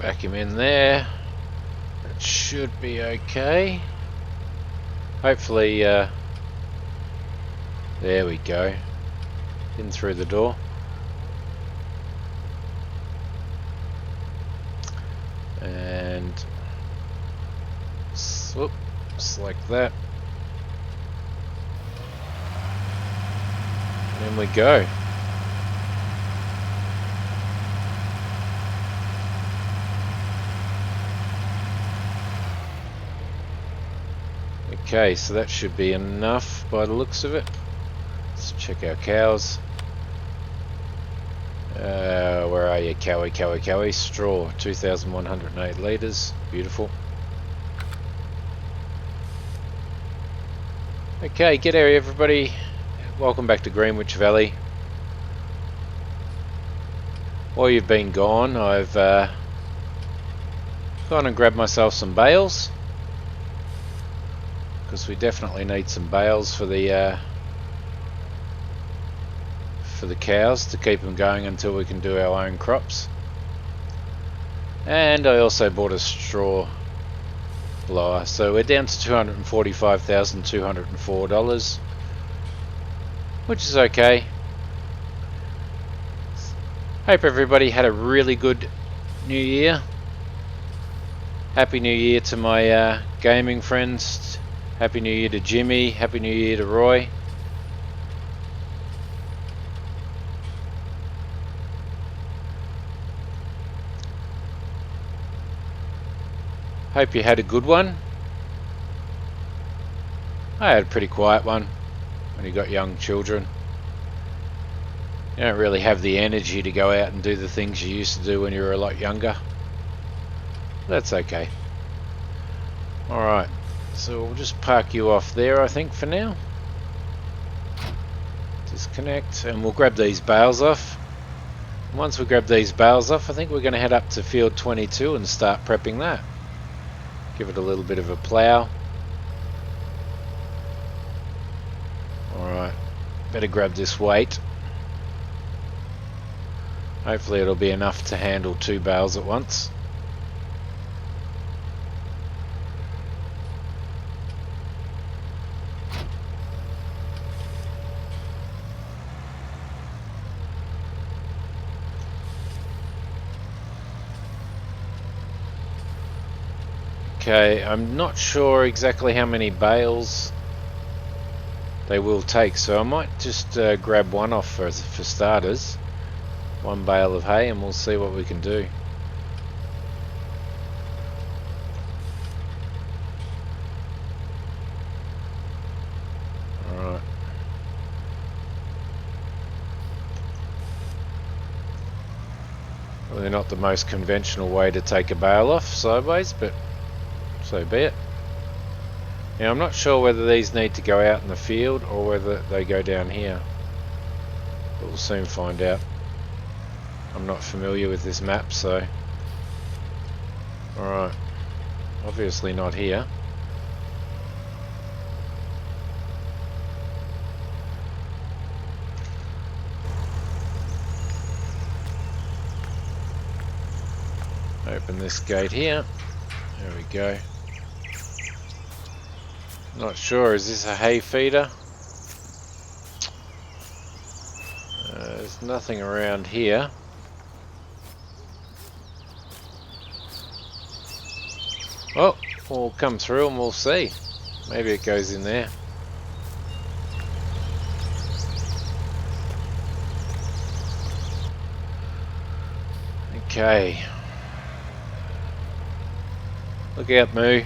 back him in there. That should be okay. Hopefully, there we go. In through the door. And select that. And in we go. Okay, so that should be enough by the looks of it. Let's check our cows. Where are you, cowie, cowie, cowie? Straw, 2,108 litres. Beautiful. Okay, g'day everybody. Welcome back to Greenwich Valley. While you've been gone, I've gone and grabbed myself some bales, because we definitely need some bales for the cows to keep them going until we can do our own crops. And I also bought a straw blower, so we're down to $245,204, which is okay. Hope everybody had a really good New Year. Happy New Year to my gaming friends. Happy New Year to Jimmy. Happy New Year to Roy. Hope you had a good one. I had a pretty quiet one when you got young children. You don't really have the energy to go out and do the things you used to do when you were a lot younger. That's okay. Alright, so we'll just park you off there, I think, for now. Disconnect, and we'll grab these bales off. And once we grab these bales off, I think we're going to head up to field 22 and start prepping that. Give it a little bit of a plough. Alright, better grab this weight. Hopefully it'll be enough to handle 2 bales at once. Okay, I'm not sure exactly how many bales they will take, so I might just grab one off for starters. 1 bale of hay, and we'll see what we can do. Alright. Well, they're not the most conventional way to take a bale off sideways, but so be it. Now I'm not sure whether these need to go out in the field or whether they go down here, but we'll soon find out. I'm not familiar with this map, so alright, obviously not here. Open this gate here. There we go. Not sure, is this a hay feeder? There's nothing around here. Oh, we'll come through and we'll see. Maybe it goes in there. Okay. Look out, Moo.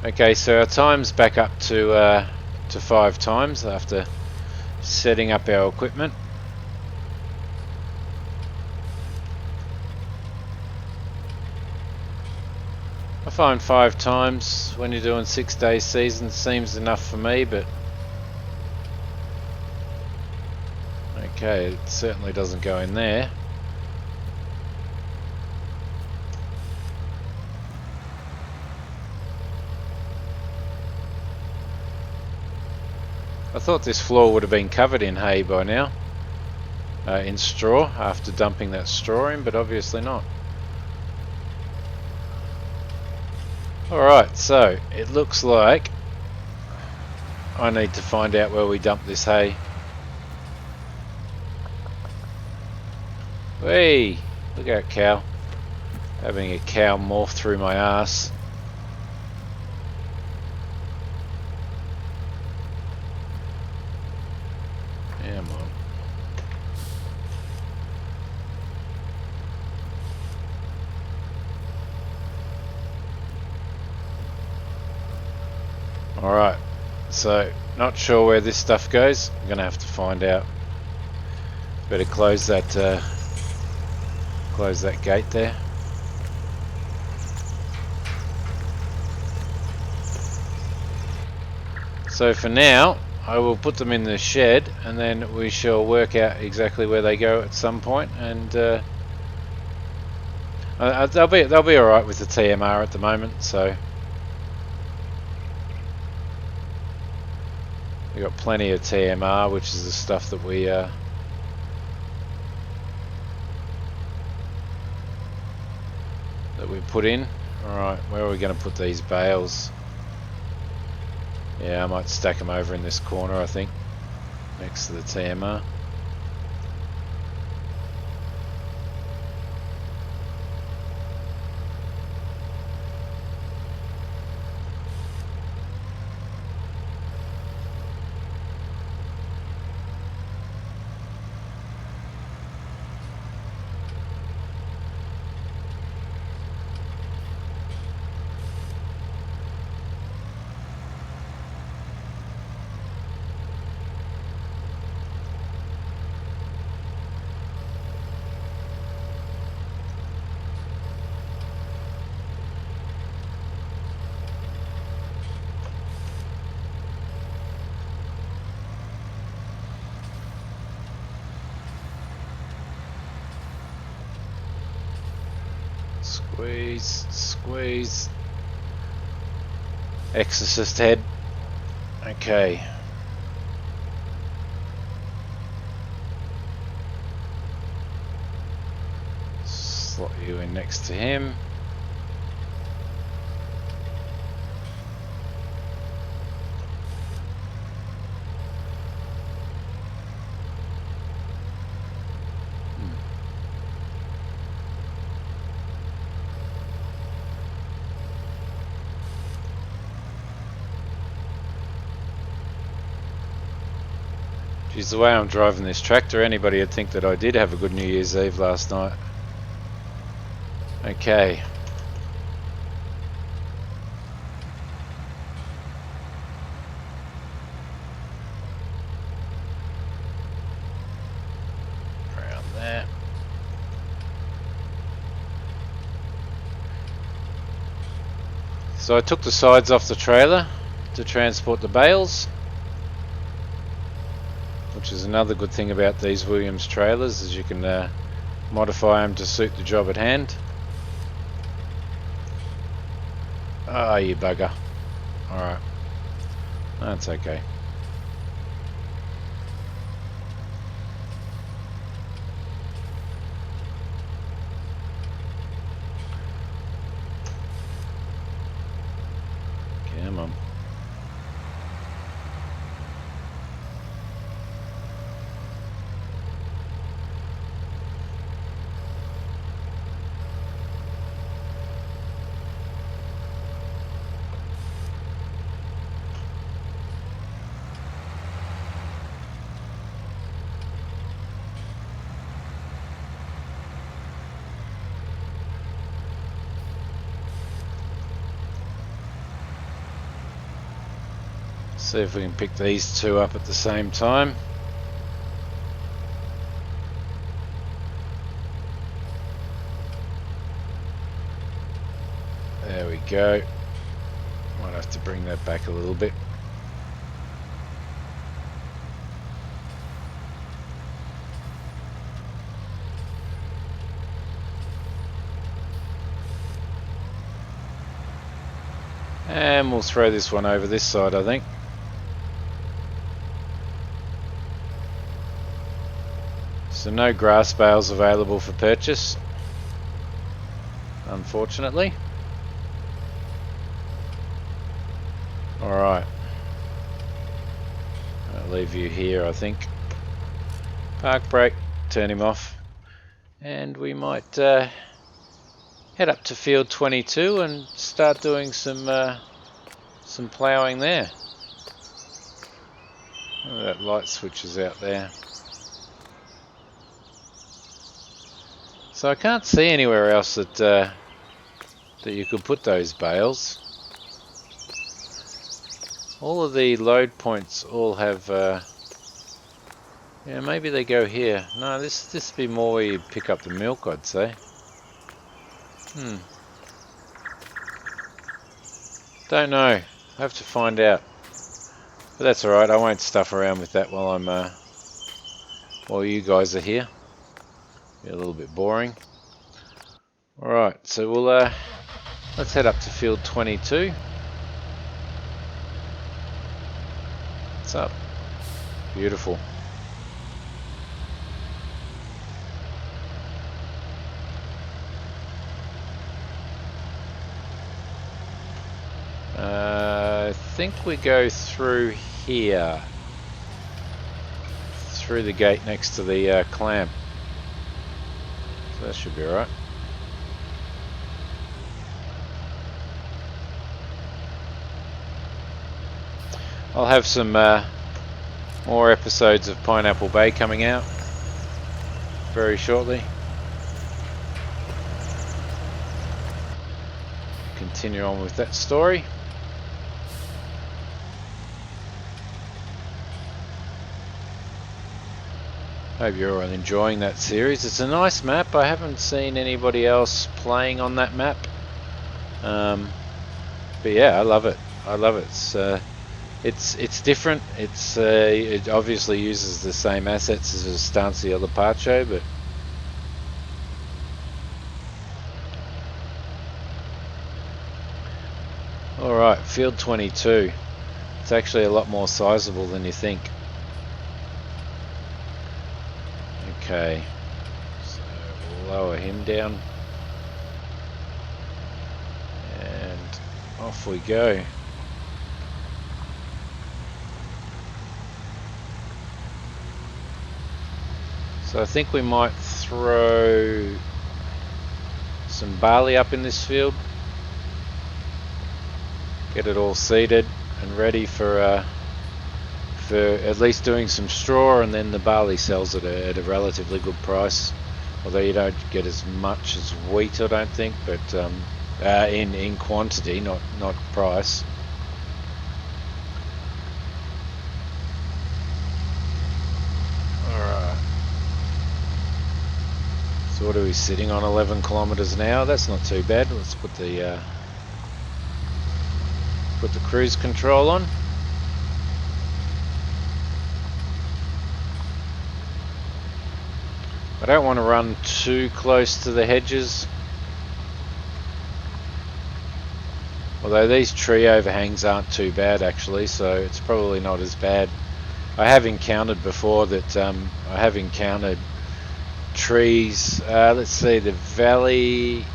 Okay, so our time's back up to 5 times after setting up our equipment. I find 5 times when you're doing 6-day seasons seems enough for me, but okay, it certainly doesn't go in there. I thought this floor would have been covered in hay by now, in straw, after dumping that straw in, but obviously not. Alright, so it looks like I need to find out where we dump this hay. Hey, look out, cow. Having a cow morph through my ass. Come on. Alright, so not sure where this stuff goes. I'm gonna have to find out. Better close that gate there. So for now, I will put them in the shed, and then we shall work out exactly where they go at some point. And they'll be all right with the TMR at the moment. So we got plenty of TMR, which is the stuff that we put in. All right, where are we going to put these bales? Yeah, I might stack them over in this corner, I think, next to the TMR. Squeeze, squeeze. Exorcist head. Okay. Slot you in next to him. Geez, the way I'm driving this tractor, anybody would think that I did have a good New Year's Eve last night. Okay. Around there. So I took the sides off the trailer to transport the bales, which is another good thing about these Williams trailers, is you can modify them to suit the job at hand. Ah, you bugger. Alright. That's okay. Come on. See if we can pick these two up at the same time. There we go. Might have to bring that back a little bit. And we'll throw this one over this side, I think. So no grass bales available for purchase, unfortunately. Alright. I'll leave you here, I think. Park brake, turn him off. And we might head up to field 22 and start doing some ploughing there. Oh, that light switch is out there. So I can't see anywhere else that you could put those bales. All of the load points all have, yeah, maybe they go here. No, this be more where you pick up the milk, I'd say. Don't know. I have to find out. But that's alright, I won't stuff around with that while while you guys are here. Be a little bit boring. Alright, so we'll let's head up to field 22. What's up? Beautiful. I think we go through here. Through the gate next to the clamp. So that should be alright. I'll have some more episodes of Pineapple Bay coming out very shortly. Continue on with that story. Hope you're all enjoying that series. It's a nice map. I haven't seen anybody else playing on that map. But yeah, I love it. I love it. It's different. It obviously uses the same assets as Estancia Lepacho, but alright, field 22. It's actually a lot more sizable than you think. Okay, so we'll lower him down and off we go. So I think we might throw some barley up in this field, get it all seeded and ready for at least doing some straw, and then the barley sells at a relatively good price, although you don't get as much as wheat, I don't think, but in quantity, not price. Alright, so what are we sitting on? 11 kilometers an hour. That's not too bad. Let's put the cruise control on. I don't want to run too close to the hedges, although these tree overhangs aren't too bad actually, so it's probably not as bad. I have encountered before that I have encountered trees, let's see, the valley,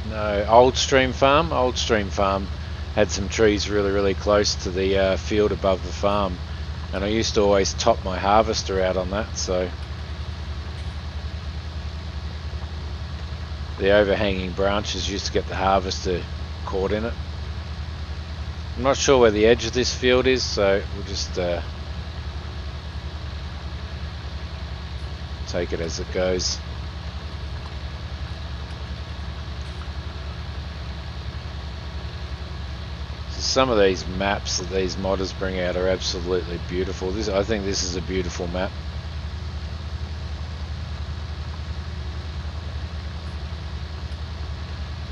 no, Old Stream Farm had some trees really close to the field above the farm, and I used to always top my harvester out on that, so the overhanging branches used to get the harvester caught in it. I'm not sure where the edge of this field is, so we'll just take it as it goes. So some of these maps that these modders bring out are absolutely beautiful. I think this is a beautiful map.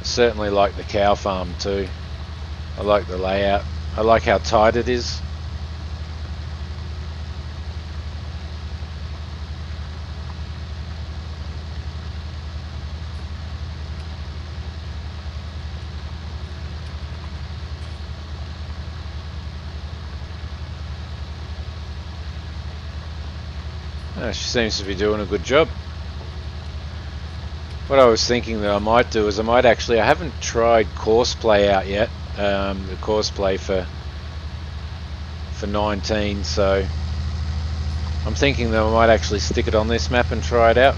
Certainly like the cow farm too. I like the layout. I like how tight it is. She seems to be doing a good job. What I was thinking that I might do is I haven't tried course play out yet, the course play for 19, so I'm thinking that I might actually stick it on this map and try it out.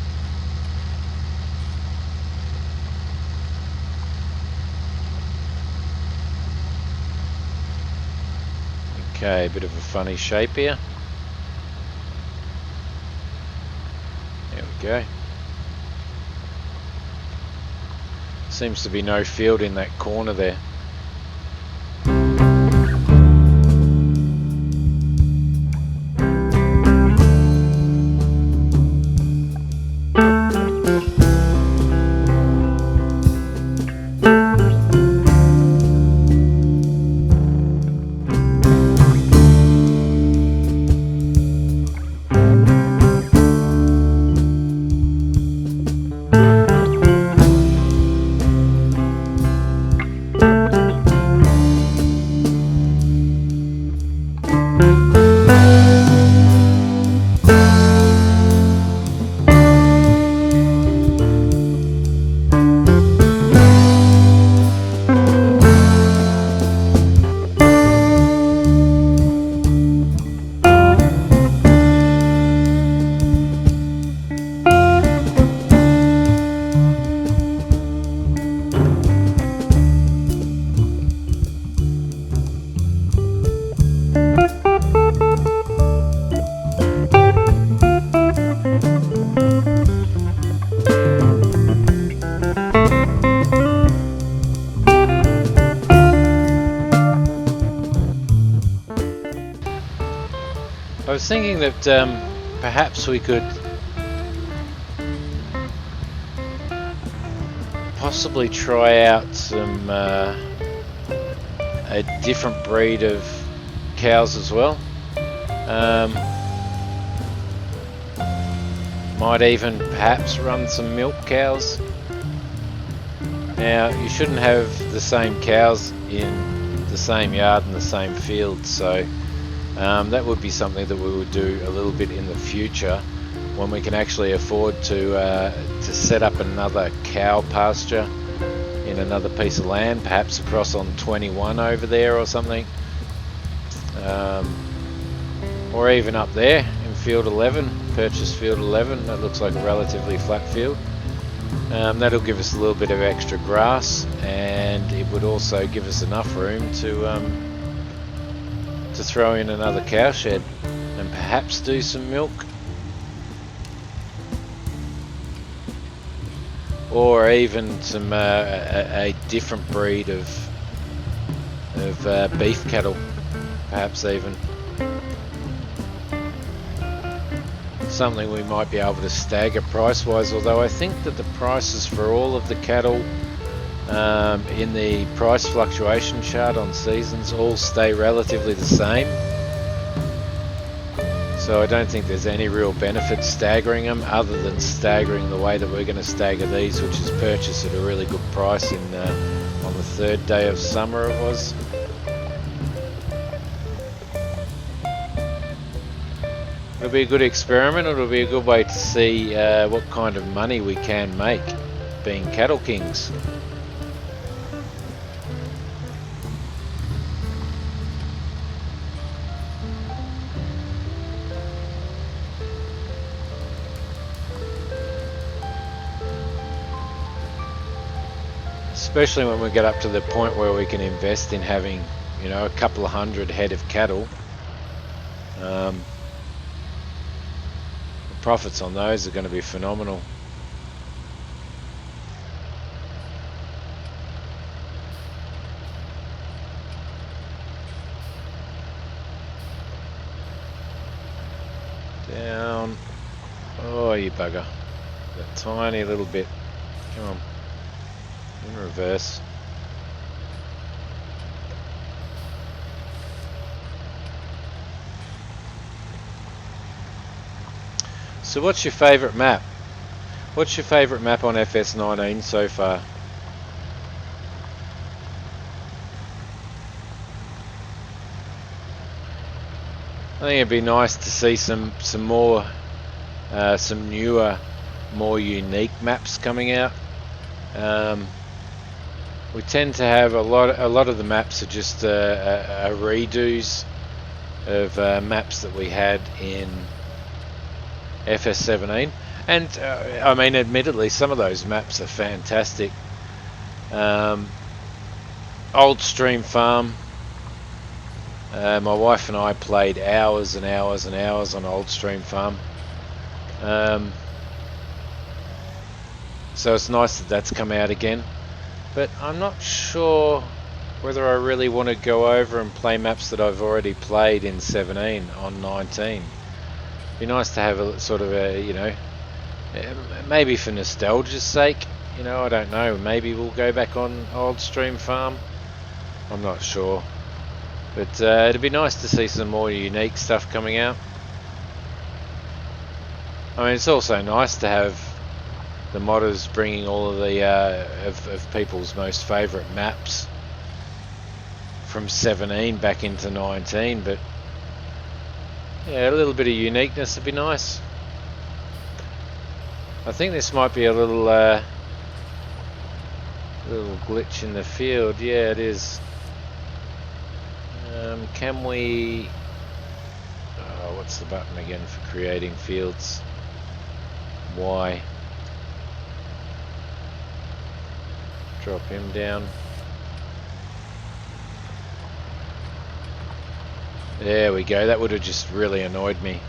Okay, a bit of a funny shape here. There we go. Seems to be no field in that corner there. I was thinking that perhaps we could possibly try out some a different breed of cows as well. Might even perhaps run some milk cows. Now, you shouldn't have the same cows in the same yard and the same field, so that would be something that we would do a little bit in the future when we can actually afford to set up another cow pasture in another piece of land, perhaps across on 21 over there or something, or even up there in field 11, purchase field 11. That looks like a relatively flat field. That'll give us a little bit of extra grass, and it would also give us enough room to throw in another cow shed and perhaps do some milk, or even some a different breed of beef cattle, perhaps even something we might be able to stagger price wise, although I think that the prices for all of the cattle in the price fluctuation chart on seasons all stay relatively the same, so I don't think there's any real benefit staggering them other than staggering the way that we're going to stagger these, which is purchase at a really good price on the third day of summer it was. It'll be a good experiment. It'll be a good way to see what kind of money we can make being cattle kings. Especially when we get up to the point where we can invest in having, you know, a couple of hundred head of cattle. The profits on those are going to be phenomenal. Down. Oh, you bugger. A tiny little bit. Come on. In reverse. So what's your favourite map? What's your favourite map on FS19 so far? I think it'd be nice to see some more, some newer, more unique maps coming out. We tend to have a lot of the maps are just redos of maps that we had in FS17, and I mean, admittedly, some of those maps are fantastic. Old Stream Farm. My wife and I played hours and hours and hours on Old Stream Farm. So it's nice that that's come out again. But I'm not sure whether I really want to go over and play maps that I've already played in 17 on 19. Be nice to have a sort of a, you know, maybe for nostalgia's sake, you know, I don't know. Maybe we'll go back on Old Stream Farm. I'm not sure. But it'd be nice to see some more unique stuff coming out. I mean, it's also nice to have the modders bringing all of the of people's most favourite maps from 17 back into 19, but yeah, a little bit of uniqueness would be nice. I think this might be a little glitch in the field. Yeah, it is. Can we... Oh, what's the button again for creating fields? Y. Drop him down. There we go. That would have just really annoyed me.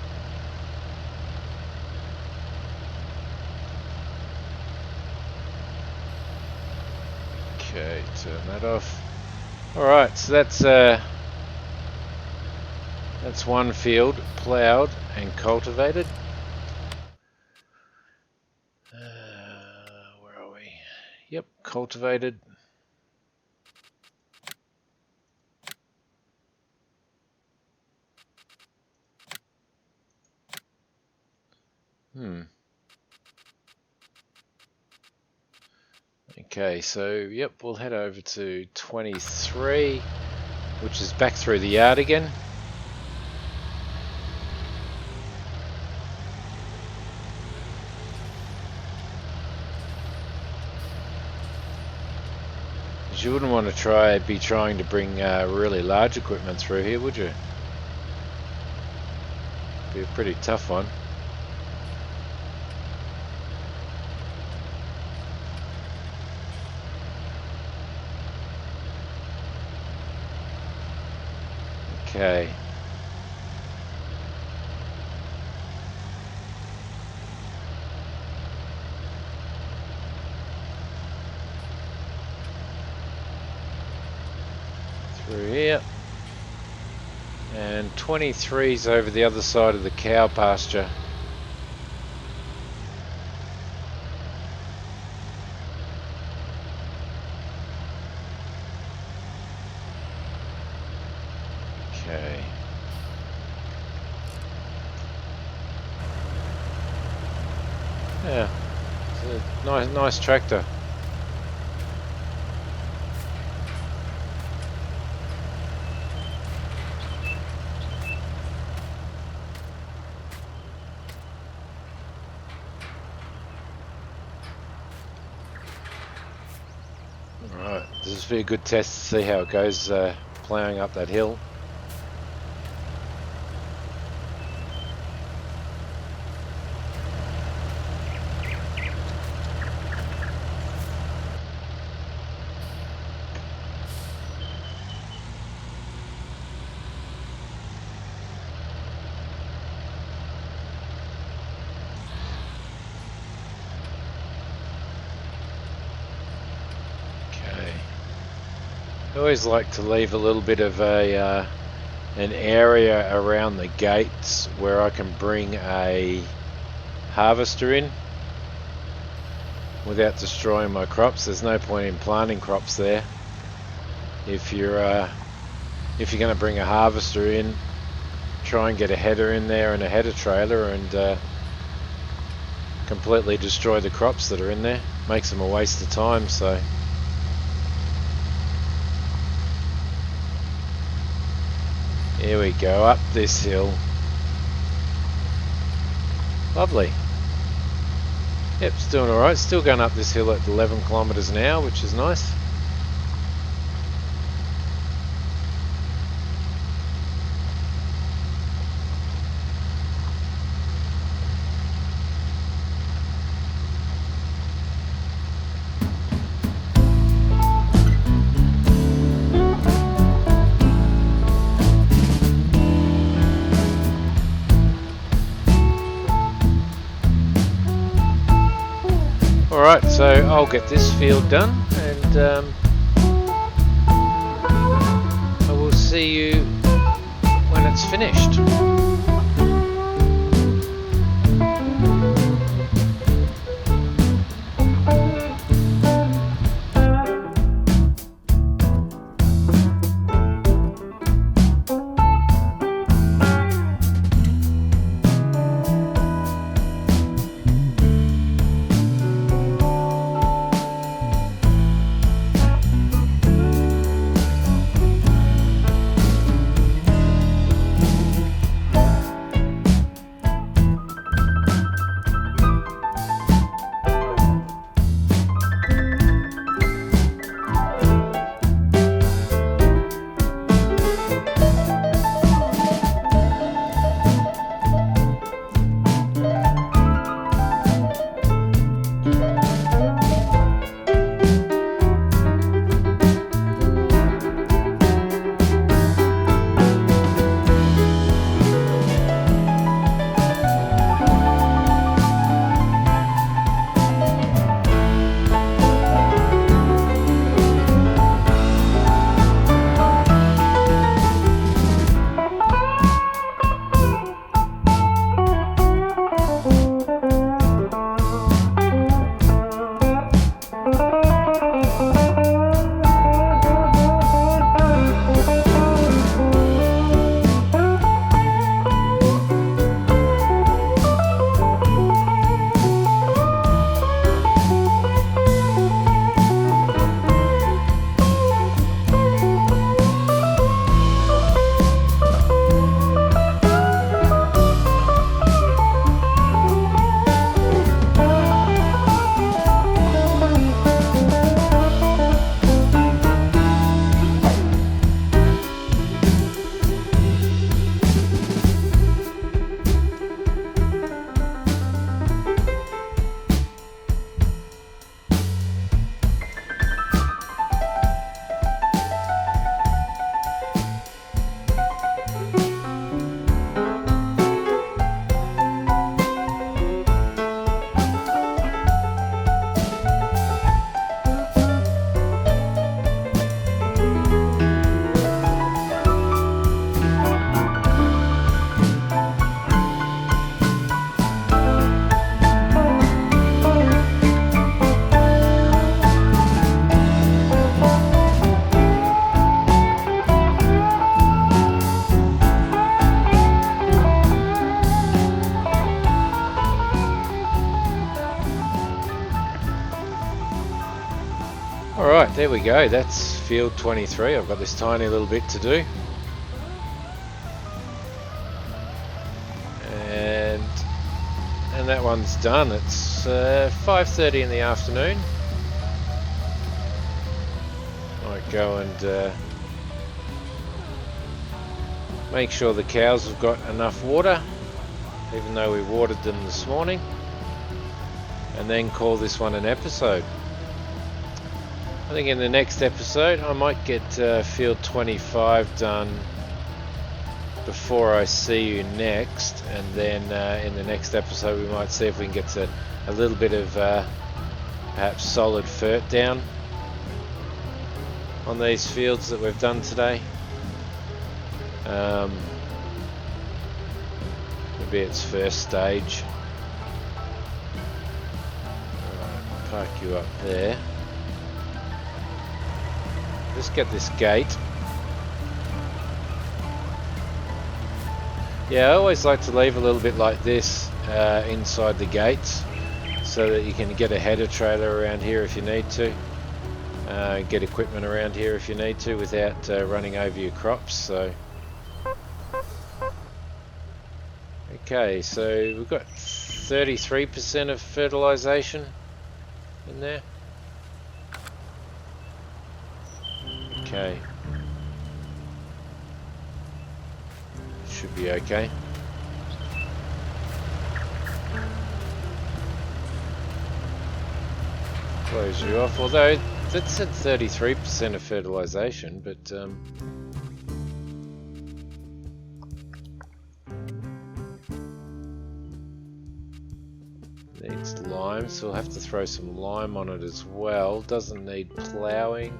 Okay, turn that off. Alright, so that's one field ploughed and cultivated. Where are we? Yep, cultivated. Okay, so yep, we'll head over to 23, which is back through the yard again. You wouldn't want to be trying to bring really large equipment through here, would you? Be a pretty tough one. Okay. Through here. And 23's over the other side of the cow pasture. Okay. Yeah, it's a nice tractor. Right, this will be a good test to see how it goes ploughing up that hill. I always like to leave a little bit of an area around the gates where I can bring a harvester in without destroying my crops. There's no point in planting crops there. If you're going to bring a harvester in, try and get a header in there and a header trailer and completely destroy the crops that are in there. Makes them a waste of time. So here we go, up this hill. Lovely. Yep, it's doing alright. Still going up this hill at 11 kilometers an hour, which is nice. Alright, so I'll get this field done, and I will see you when it's finished. Alright, there we go. That's field 23. I've got this tiny little bit to do. And that one's done. It's 5:30 in the afternoon. Might go and make sure the cows have got enough water, even though we watered them this morning, and then call this one an episode. I think in the next episode I might get field 25 done before I see you next, and then in the next episode we might see if we can get to a little bit of perhaps solid fert down on these fields that we've done today. Maybe its first stage. Alright, park you up there. Just get this gate. Yeah, I always like to leave a little bit like this inside the gates, so that you can get a header trailer around here if you need to, get equipment around here if you need to without running over your crops. So okay, so we've got 33% of fertilization in there. Okay. Should be okay. Close you off, although that said 33% of fertilization, but needs lime, so we'll have to throw some lime on it as well. Doesn't need ploughing,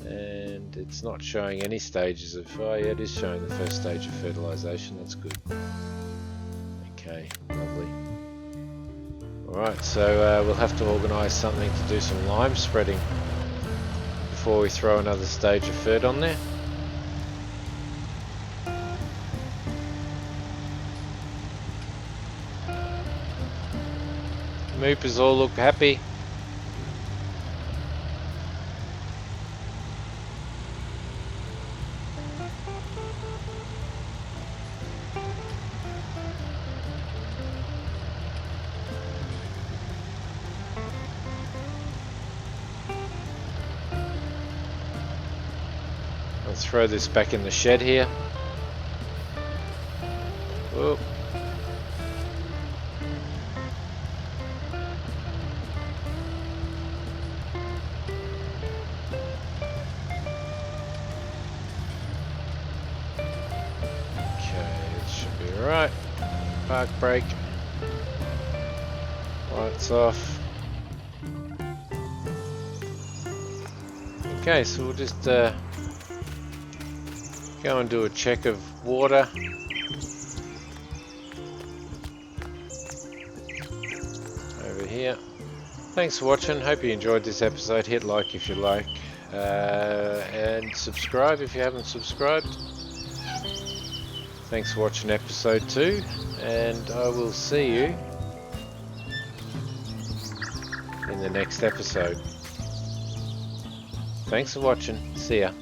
and it's not showing any stages of, oh yeah, it is showing the first stage of fertilization. That's good. Okay, lovely. Alright, so we'll have to organise something to do some lime spreading before we throw another stage of fert on there. Moopers all look happy. Let's throw this back in the shed here. Whoop. Alright, park brake, lights off. Okay, so we'll just go and do a check of water. Over here. Thanks for watching, hope you enjoyed this episode. Hit like if you like, and subscribe if you haven't subscribed. Thanks for watching episode 2, and I will see you in the next episode. Thanks for watching. See ya.